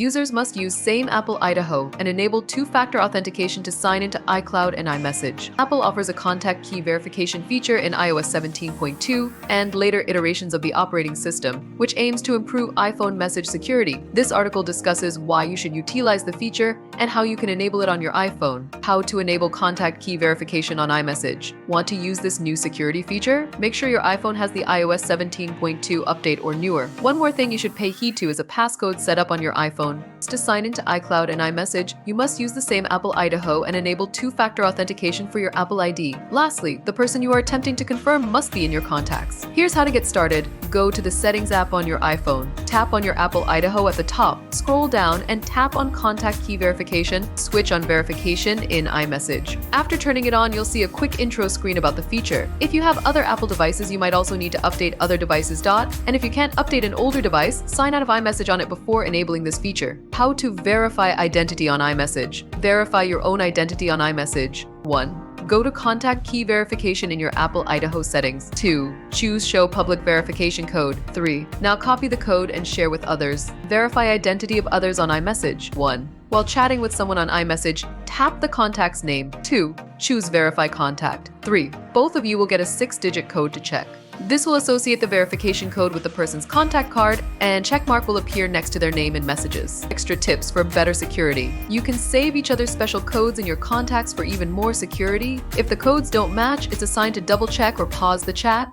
Users must use same Apple Idaho and enable two-factor authentication to sign into iCloud and iMessage. Apple offers a contact key verification feature in iOS 17.2 and later iterations of the operating system, which aims to improve iPhone message security. This article discusses why you should utilize the feature and how you can enable it on your iPhone. How to enable contact key verification on iMessage. Want to use this new security feature? Make sure your iPhone has the iOS 17.2 update or newer. One more thing you should pay heed to is a passcode set up on your iPhone. To sign into iCloud and iMessage, you must use the same Apple Idaho and enable two-factor authentication for your Apple ID. Lastly, the person you are attempting to confirm must be in your contacts. Here's how to get started. Go to the Settings app on your iPhone. Tap on your Apple Idaho at the top. Scroll down and tap on Contact Key Verification. Switch on Verification in iMessage. After turning it on, you'll see a quick intro screen about the feature. If you have other Apple devices, you might also need to update other devices. And if you can't update an older device, sign out of iMessage on it before enabling this feature. How to verify identity on iMessage. Verify your own identity on iMessage. 1. Go to Contact Key Verification in your Apple Idaho settings. 2. Choose Show Public Verification Code. 3. Now copy the code and share with others. Verify identity of others on iMessage. 1. While chatting with someone on iMessage, tap the contact's name. 2. Choose Verify Contact. 3. Both of you will get a 6-digit code to check. This will associate the verification code with the person's contact card, and checkmark will appear next to their name in messages. Extra tips for better security. You can save each other's special codes in your contacts for even more security. If the codes don't match, it's assigned to double check or pause the chat.